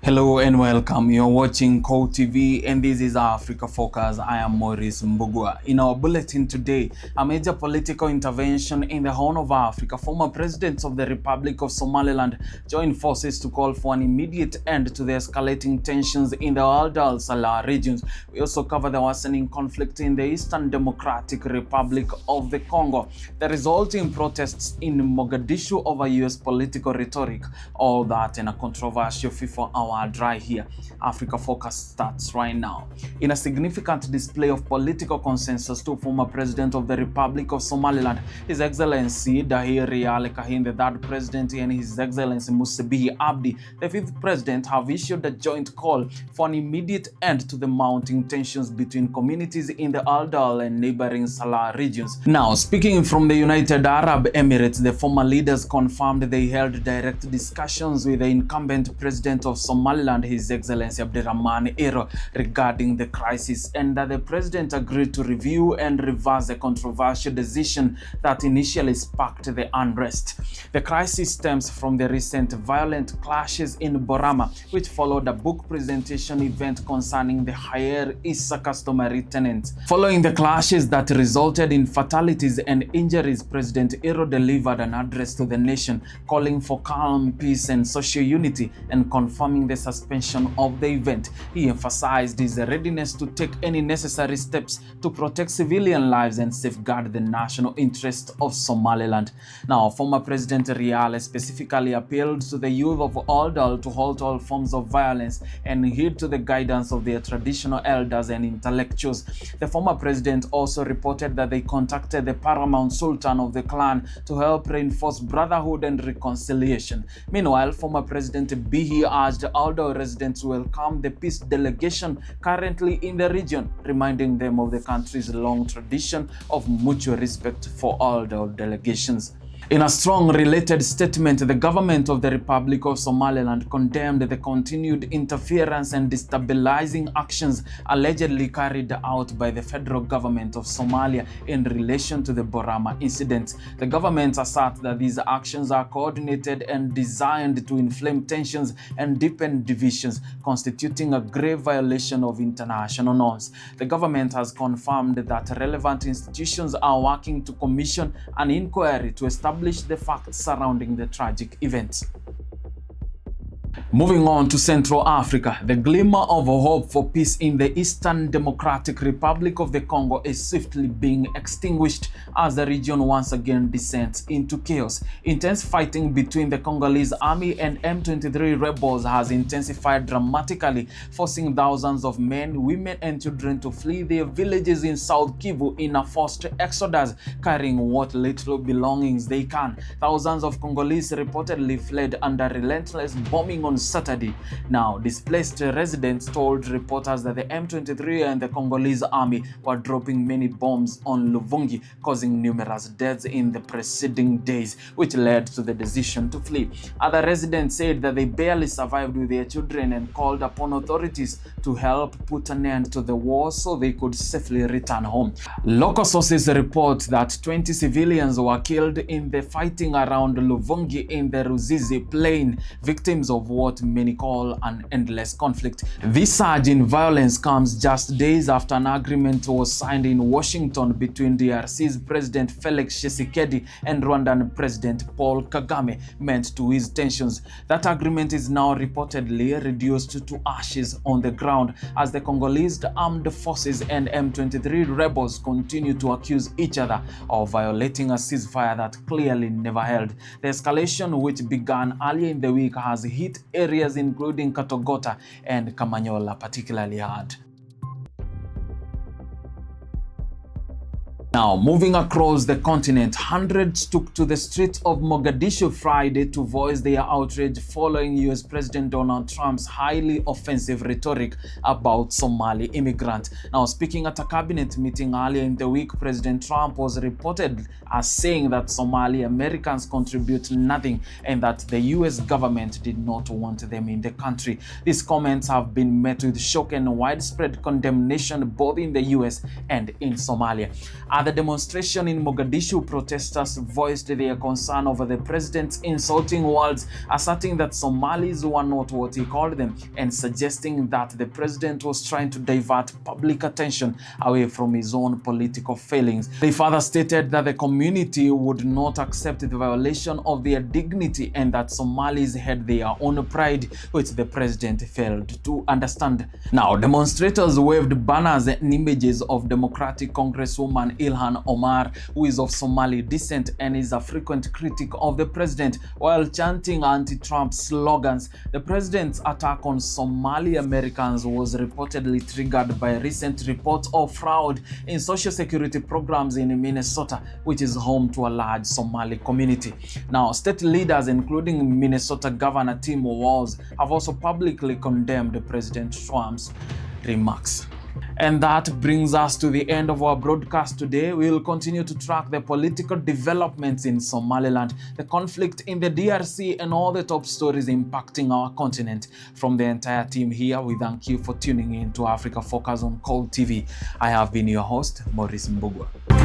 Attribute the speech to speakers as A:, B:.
A: Hello and welcome. You're watching KOW TV and this is Africa Focus. I am Maurice Mbugua. In our bulletin today, a major political intervention in the Horn of Africa. Former presidents of the Republic of Somaliland joined forces to call for an immediate end to the escalating tensions in the Awdal Salal regions. We also cover the worsening conflict in the Eastern Democratic Republic of the Congo, the resulting protests in Mogadishu over US political rhetoric, all that and a controversial FIFA hour dry here. Africa Focus starts right now. In a significant display of political consensus to former president of the Republic of Somaliland, His Excellency Dahir Riale Kahin, the third president, and His Excellency Musabihi Abdi, the fifth president, have issued a joint call for an immediate end to the mounting tensions between communities in the Awdal and neighboring Salal regions. Now, speaking from the United Arab Emirates, the former leaders confirmed they held direct discussions with the incumbent president of Somaliland, His Excellency Abdirahman Ero, regarding the crisis, and that the president agreed to review and reverse the controversial decision that initially sparked the unrest. The crisis stems from the recent violent clashes in Borama, which followed a book presentation event concerning the Hargeisa customary tenants. Following the clashes that resulted in fatalities and injuries, President Ero delivered an address to the nation calling for calm, peace, and social unity, and confirming the suspension of the event. He emphasized his readiness to take any necessary steps to protect civilian lives and safeguard the national interest of Somaliland. Now, former President Riale specifically appealed to the youth of Awdal to halt all forms of violence and heed to the guidance of their traditional elders and intellectuals. The former president also reported that they contacted the paramount sultan of the clan to help reinforce brotherhood and reconciliation. Meanwhile, former President Bihi urged Awdal residents to welcome the peace delegation currently in the region, reminding them of the country's long tradition of mutual respect for Awdal delegations. In a strong related statement, the government of the Republic of Somaliland condemned the continued interference and destabilizing actions allegedly carried out by the federal government of Somalia in relation to the Borama incident. The government asserts that these actions are coordinated and designed to inflame tensions and deepen divisions, constituting a grave violation of international norms. The government has confirmed that relevant institutions are working to commission an inquiry to establish the facts surrounding the tragic events. Moving on to Central Africa, the glimmer of hope for peace in the Eastern Democratic Republic of the Congo is swiftly being extinguished as the region once again descends into chaos. Intense fighting between the Congolese army and M23 rebels has intensified dramatically, forcing thousands of men, women, and children to flee their villages in South Kivu in a forced exodus, carrying what little belongings they can. Thousands of Congolese reportedly fled under relentless bombing on Saturday. Now, displaced residents told reporters that the M23 and the Congolese army were dropping many bombs on Luvungi, causing numerous deaths in the preceding days, which led to the decision to flee. Other residents said that they barely survived with their children and called upon authorities to help put an end to the war so they could safely return home. Local sources report that 20 civilians were killed in the fighting around Luvungi in the Ruzizi plain, victims of what many call an endless conflict. This surge in violence comes just days after an agreement was signed in Washington between DRC's President Felix Tshisekedi and Rwandan President Paul Kagame, meant to ease tensions. That agreement is now reportedly reduced to ashes on the ground as the Congolese armed forces and M23 rebels continue to accuse each other of violating a ceasefire that clearly never held. The escalation, which began earlier in the week, has hit areas including Katogota and Kamanyola particularly hard. Now, moving across the continent, hundreds took to the streets of Mogadishu Friday to voice their outrage following US President Donald Trump's highly offensive rhetoric about Somali immigrants. Now, speaking at a cabinet meeting earlier in the week, President Trump was reported as saying that Somali Americans contribute nothing and that the US government did not want them in the country. These comments have been met with shock and widespread condemnation both in the US and in Somalia. At the demonstration in Mogadishu, protesters voiced their concern over the president's insulting words, asserting that Somalis were not what he called them, and suggesting that the president was trying to divert public attention away from his own political failings. They further stated that the community would not accept the violation of their dignity and that Somalis had their own pride, which the president failed to understand. Now, demonstrators waved banners and images of Democratic Congresswoman Ilhan Omar, who is of Somali descent and is a frequent critic of the president, while chanting anti-Trump slogans. The president's attack on Somali Americans was reportedly triggered by recent reports of fraud in social security programs in Minnesota, which is home to a large Somali community. Now, state leaders, including Minnesota Governor Tim Walz, have also publicly condemned President Trump's remarks. And that brings us to the end of our broadcast today. We will continue to track the political developments in Somaliland, the conflict in the DRC, and all the top stories impacting our continent. From the entire team here, we thank you for tuning in to Africa Focus on KOW TV. I have been your host, Maurice Mbugua.